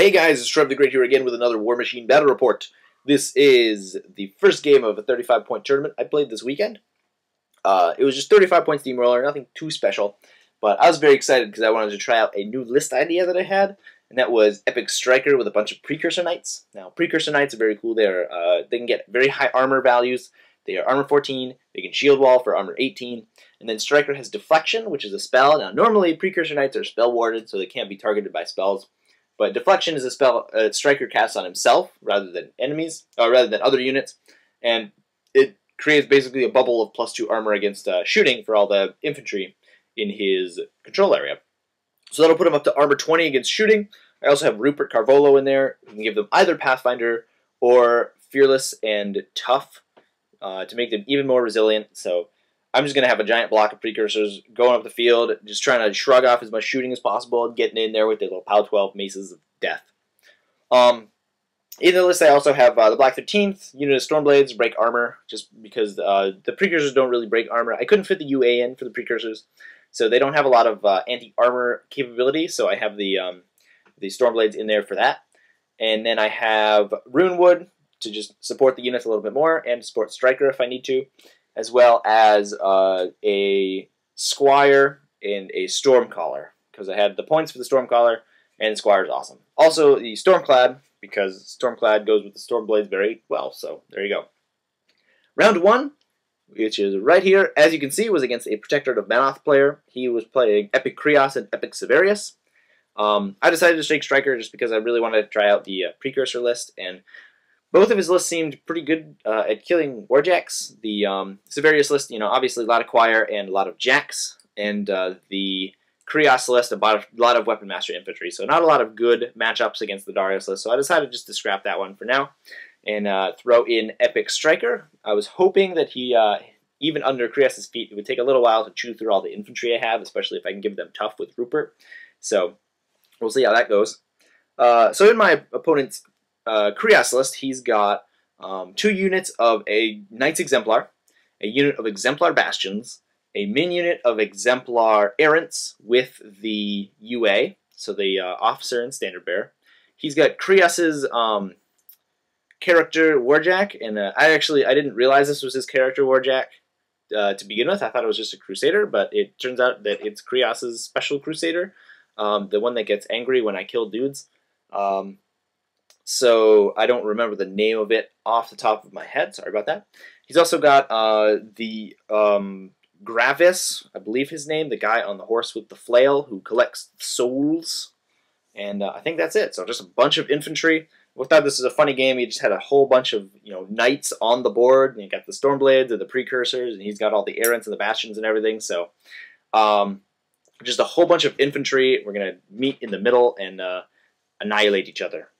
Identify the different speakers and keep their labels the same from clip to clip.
Speaker 1: Hey guys, it's Trevy the Great here again with another Warmachine battle report. This is the first game of a 35-point tournament I played this weekend. It was just 35 points steamroller, nothing too special, but I was very excited because I wanted to try out a new list idea that I had, and that was Epic Striker with a bunch of Precursor Knights. Now, Precursor Knights are very cool. They can get very high armor values. They are armor 14, they can shield wall for armor 18, and then Stryker has Deflection, which is a spell. Now, normally Precursor Knights are spell warded, so they can't be targeted by spells. But Deflection is a spell Stryker casts on himself rather than enemies, rather than other units, and it creates basically a bubble of +2 armor against shooting for all the infantry in his control area. So that'll put him up to armor 20 against shooting. I also have Rupert Carvolo in there. You can give them either Pathfinder or Fearless and Tough to make them even more resilient. So I'm just going to have a giant block of precursors going up the field, just trying to shrug off as much shooting as possible, getting in there with their little POW 12 Maces of Death. In the list, I also have the Black 13th, unit of Stormblades, break armor, just because the precursors don't really break armor. I couldn't fit the UA in for the precursors, so they don't have a lot of anti-armor capability, so I have the Stormblades in there for that. And then I have Runewood to just support the units a little bit more, and to support Stryker if I need to, as well as a Squire and a Stormcaller, because I had the points for the Stormcaller, and Squire's awesome. Also, the Stormclad, because Stormclad goes with the Stormblades very well, so there you go. Round 1, which is right here, as you can see, was against a Protectorate of Manoth player. He was playing Epic Kreoss and Epic Severius. I decided to take Stryker just because I really wanted to try out the Precursor list, and both of his lists seemed pretty good at killing Warjacks. The Severius list, obviously a lot of Choir and a lot of Jacks, and the Kreoss list, a lot of Weapon Master Infantry, so not a lot of good matchups against the Darius list, so I decided just to scrap that one for now and throw in Epic Striker. I was hoping that he, even under Kreoss's feet, it would take a little while to chew through all the infantry I have, especially if I can give them tough with Rupert, so we'll see how that goes. So in my opponent's Kreoss list, he's got 2 units of a Knights Exemplar, a unit of Exemplar Bastions, a min unit of Exemplar Errants with the UA, so the Officer and Standard Bearer. He's got Kreoss's character Warjack, and I didn't realize this was his character Warjack to begin with. I thought it was just a Crusader, but it turns out that it's Kreoss's special Crusader, the one that gets angry when I kill dudes. So I don't remember the name of it off the top of my head. Sorry about that. He's also got the Gravis, I believe his name, the guy on the horse with the flail who collects souls. And I think that's it. So just a bunch of infantry. We thought this was a funny game. He just had a whole bunch of knights on the board. And you got the Stormblades and the Precursors, and he's got all the Errants and the Bastions and everything. So just a whole bunch of infantry. We're going to meet in the middle and annihilate each other.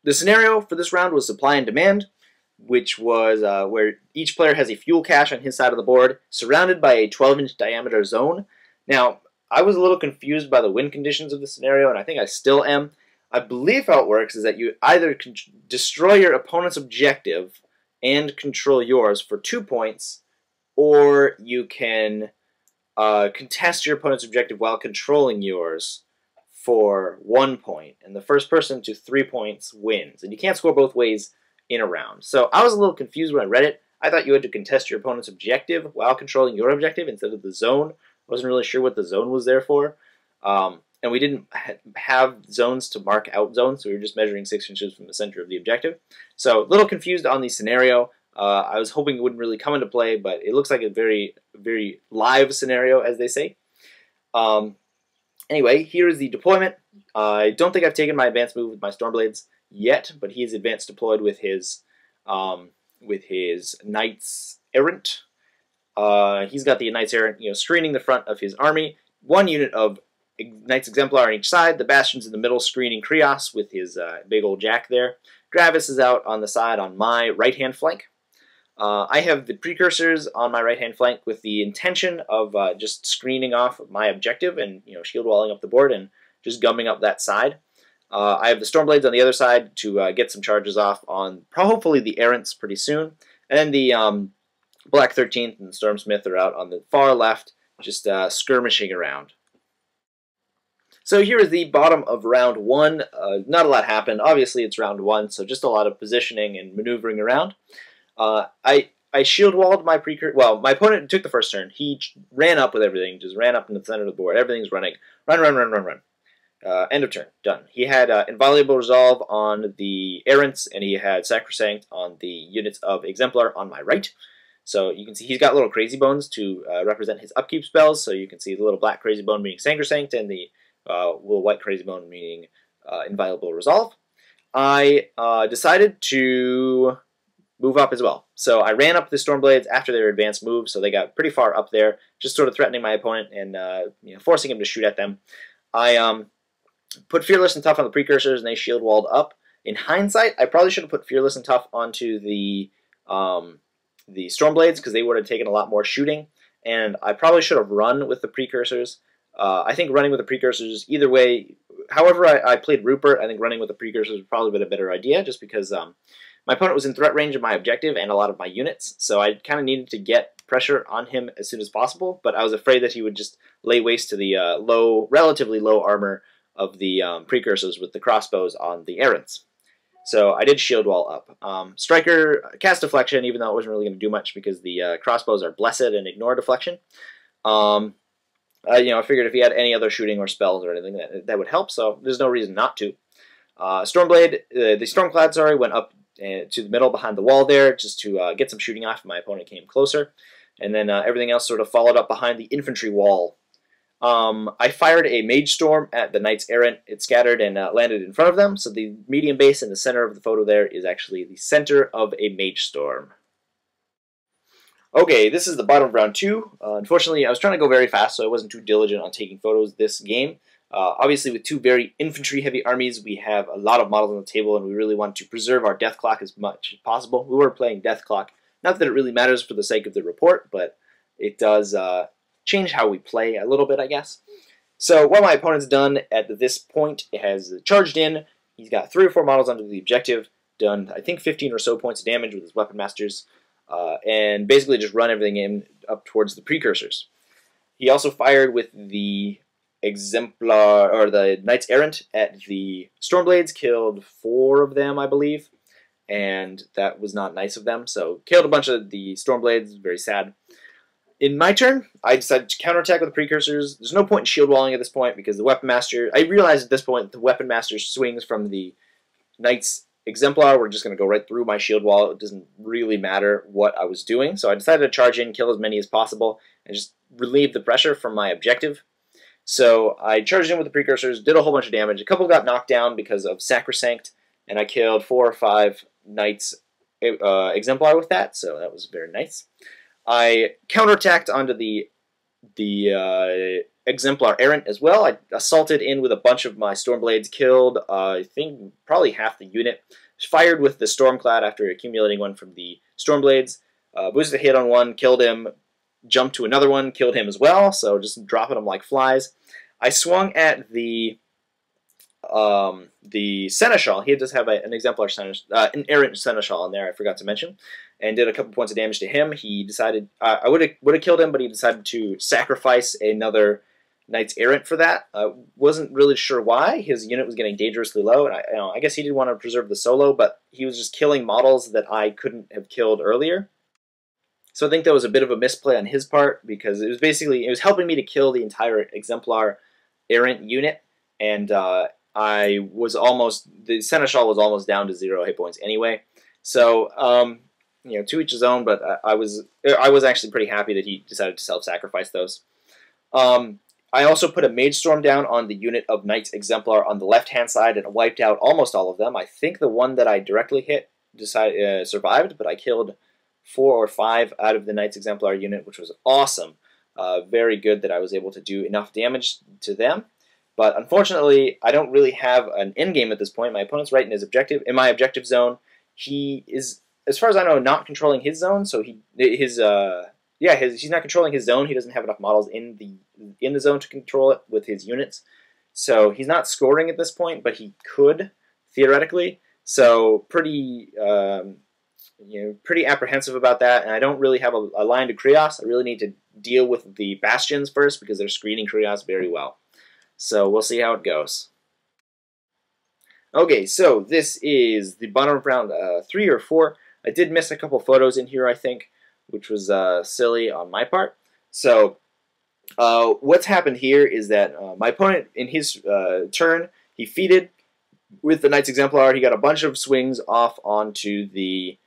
Speaker 1: The scenario for this round was Supply and Demand, which was where each player has a fuel cache on his side of the board, surrounded by a 12-inch diameter zone. Now, I was a little confused by the win conditions of the scenario, and I think I still am. I believe how it works is that you either can destroy your opponent's objective and control yours for 2 points, or you can contest your opponent's objective while controlling yours for 1 point, and the first person to 3 points wins. And you can't score both ways in a round. So I was a little confused when I read it. I thought you had to contest your opponent's objective while controlling your objective instead of the zone. I wasn't really sure what the zone was there for. And we didn't have zones to mark out zones, so we were just measuring 6 inches from the center of the objective. So a little confused on the scenario. I was hoping it wouldn't really come into play, but it looks like a very, very live scenario, as they say. Anyway, here is the deployment. I don't think I've taken my advanced move with my Stormblades yet, but he is advanced deployed with his Knights Errant. He's got the Knights Errant, screening the front of his army. 1 unit of Knights Exemplar on each side. The Bastions in the middle, screening Kreoss with his big old Jack there. Gravis is out on the side on my right-hand flank. I have the Precursors on my right-hand flank with the intention of just screening off my objective and shield walling up the board and just gumming up that side. I have the Stormblades on the other side to get some charges off on hopefully the Errants pretty soon. And then the Black 13th and Stormsmith are out on the far left, just skirmishing around. So here is the bottom of round 1. Not a lot happened. Obviously, it's round 1, so just a lot of positioning and maneuvering around. I shield walled my precursor. Well, my opponent took the first turn. He ran up with everything, just ran up in the center of the board. Everything's running. Run, run, run, run, run. End of turn. Done. He had Inviolable Resolve on the Errants, and he had Sacrosanct on the units of Exemplar on my right. So you can see he's got little Crazy Bones to represent his upkeep spells. So you can see the little black Crazy Bone meaning Sacrosanct, and the little white Crazy Bone meaning Inviolable Resolve. I decided to move up as well. So I ran up the Stormblades after their advanced move, so they got pretty far up there, just sort of threatening my opponent and forcing him to shoot at them. I put Fearless and Tough on the precursors, and they shield walled up. In hindsight, I probably should have put Fearless and Tough onto the Stormblades because they would have taken a lot more shooting, and I probably should have run with the precursors. I think running with the precursors, either way, however I played Rupert, I think running with the precursors would probably been a better idea, just because my opponent was in threat range of my objective and a lot of my units, so I kind of needed to get pressure on him as soon as possible, but I was afraid that he would just lay waste to the relatively low armor of the precursors with the crossbows on the Errants. So I did shield wall up. Stryker cast deflection, even though it wasn't really going to do much because the crossbows are blessed and ignore deflection. I figured if he had any other shooting or spells or anything, that would help. So there's no reason not to. Stormblade, the Stormclad, sorry, went up to the middle behind the wall there just to get some shooting off. My opponent came closer, and then everything else sort of followed up behind the infantry wall. I fired a Mage Storm at the Knights Errant. It scattered and landed in front of them, so the medium base in the center of the photo there is actually the center of a Mage Storm. Okay, this is the bottom of round 2. Unfortunately, I was trying to go very fast, so I wasn't too diligent on taking photos this game. Obviously, with 2 very infantry-heavy armies, we have a lot of models on the table, and we really want to preserve our death clock as much as possible. We were playing death clock. Not that it really matters for the sake of the report, but it does change how we play a little bit, I guess. So what my opponent's done at this point, it has charged in. He's got 3 or 4 models under the objective, done, I think, 15 or so points of damage with his Weapon Masters, and basically just run everything in up towards the precursors. He also fired with the Exemplar, or the Knights Errant at the Stormblades, killed 4 of them, I believe, and that was not nice of them, so killed a bunch of the Stormblades, very sad. In my turn, I decided to counterattack with the precursors. There's no point in shield walling at this point because the Weapon Master, I realized at this point the Weapon Master swings from the Knights Exemplar were just going to go right through my shield wall. It doesn't really matter what I was doing, so I decided to charge in, kill as many as possible, and just relieve the pressure from my objective. So I charged in with the precursors, did a whole bunch of damage. A couple got knocked down because of Sacrosanct, and I killed 4 or 5 Knights Exemplar with that, so that was very nice. I counterattacked onto the Exemplar Errant as well. I assaulted in with a bunch of my Stormblades, killed, I think, probably half the unit. Fired with the Stormclad after accumulating one from the Stormblades. Boosted a hit on one, killed him, jumped to another one, killed him as well, so just dropping them like flies. I swung at the Seneschal. He does have an exemplar an errant Seneschal in there, I forgot to mention, and did a couple points of damage to him. He decided, I would have killed him, but he decided to sacrifice another Knights Errant for that. Wasn't really sure why. His unit was getting dangerously low, and I guess he didn't want to preserve the solo, but he was just killing models that I couldn't have killed earlier. So I think that was a bit of a misplay on his part, because it was helping me to kill the entire Exemplar Errant unit, and the Seneschal was almost down to 0 hit points anyway. So to each his own, but I was actually pretty happy that he decided to self-sacrifice those. I also put a Mage Storm down on the unit of Knights Exemplar on the left-hand side and wiped out almost all of them. I think the one that I directly hit survived, but I killed 4 or 5 out of the Knights Exemplar unit, which was awesome. Very good that I was able to do enough damage to them. But unfortunately, I don't really have an endgame at this point. My opponent's right in my objective zone. He is, as far as I know, not controlling his zone. So he's not controlling his zone. He doesn't have enough models in the zone to control it with his units. So he's not scoring at this point, but he could theoretically. So pretty apprehensive about that. And I don't really have a line to Kreoss. I really need to deal with the bastions first because they're screening Kreoss very well. So we'll see how it goes. Okay, so this is the bottom of round 3 or 4. I did miss a couple photos in here, I think, which was silly on my part. So what's happened here is that my opponent, in his turn, he feeded with the Knight's Exemplar. He got a bunch of swings off onto the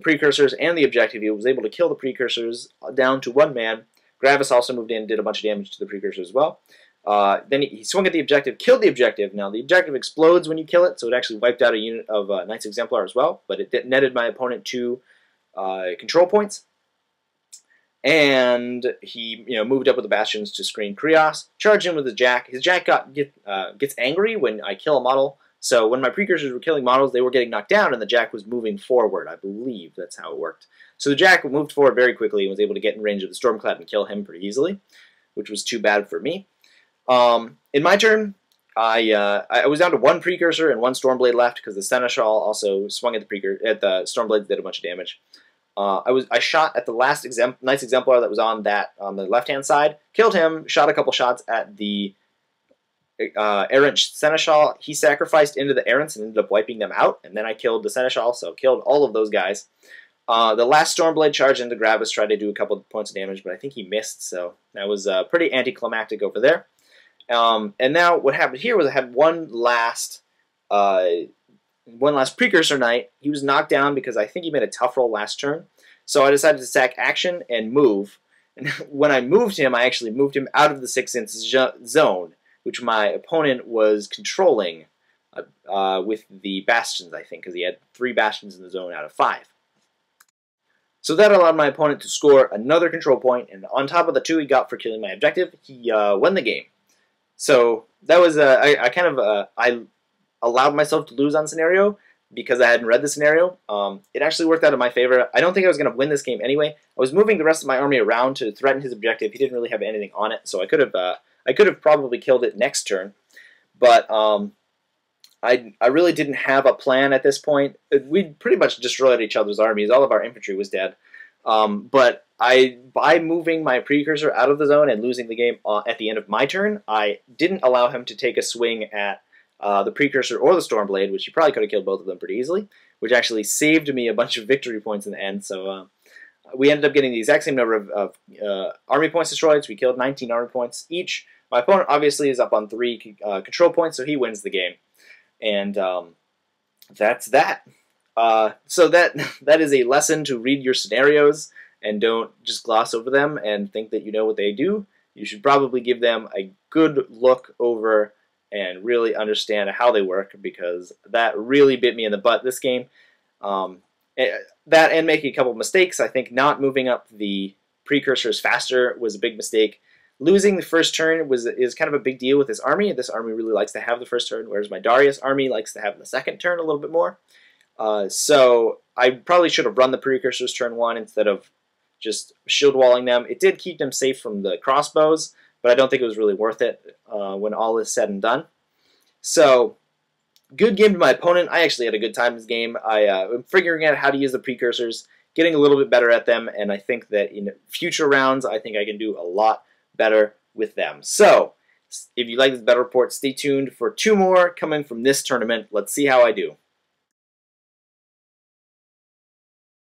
Speaker 1: precursors and the objective. He was able to kill the precursors down to 1 man. Gravis also moved in, did a bunch of damage to the precursors as well. Then he swung at the objective, killed the objective. Now, the objective explodes when you kill it, so it actually wiped out a unit of Knight's Exemplar as well, but it netted my opponent 2 control points. And he moved up with the Bastions to screen Kreoss, charged in with his Jack. His Jack gets angry when I kill a model, so when my precursors were killing models, they were getting knocked down, and the Jack was moving forward. I believe that's how it worked. So the Jack moved forward very quickly and was able to get in range of the Stormclad and kill him pretty easily, which was too bad for me. In my turn, I was down to 1 precursor and 1 Stormblade left because the Seneschal also swung at the Stormblades, did a bunch of damage. I shot at the last Knight's Exemplar that was on the left-hand side, killed him, shot a couple shots at the errant Seneschal. He sacrificed into the errants and ended up wiping them out, and then I killed the Seneschal, so killed all of those guys. The last Stormblade charged into Gravis, tried to do a couple of points of damage, but I think he missed, so that was pretty anticlimactic over there. And now what happened here was I had one last Precursor Knight. He was knocked down because I think he made a tough roll last turn, so I decided to sack action and move. And when I moved him, I actually moved him out of the 6-inch zone, which my opponent was controlling with the Bastions, I think, because he had 3 Bastions in the zone out of 5. So that allowed my opponent to score another control point, and on top of the 2 he got for killing my objective, he won the game. So that was I allowed myself to lose on scenario because I hadn't read the scenario. It actually worked out in my favor. I don't think I was going to win this game anyway. I was moving the rest of my army around to threaten his objective. He didn't really have anything on it, so I could have probably killed it next turn. But I really didn't have a plan at this point. We'd pretty much destroyed each other's armies. All of our infantry was dead. But by moving my precursor out of the zone and losing the game at the end of my turn, I didn't allow him to take a swing at the precursor or the Stormblade, which he probably could have killed both of them pretty easily, which actually saved me a bunch of victory points in the end. So we ended up getting the exact same number of army points destroyed, so we killed 19 army points each. My opponent obviously is up on 3 control points, so he wins the game. And that's that. So that is a lesson to read your scenarios and don't just gloss over them and think that you know what they do. You should probably give them a good look over and really understand how they work, because that really bit me in the butt this game. That and making a couple of mistakes. I think not moving up the precursors faster was a big mistake. Losing the first turn is kind of a big deal with this army. This army really likes to have the first turn, whereas my Darius army likes to have the second turn a little bit more. So I probably should have run the precursors turn 1 instead of just shield walling them. It did keep them safe from the crossbows, but I don't think it was really worth it when all is said and done. So, good game to my opponent. I actually had a good time in this game. I'm figuring out how to use the precursors, getting a little bit better at them, and I think that in future rounds, I think I can do a lot better with them. So, if you like this battle report, stay tuned for 2 more coming from this tournament. Let's see how I do.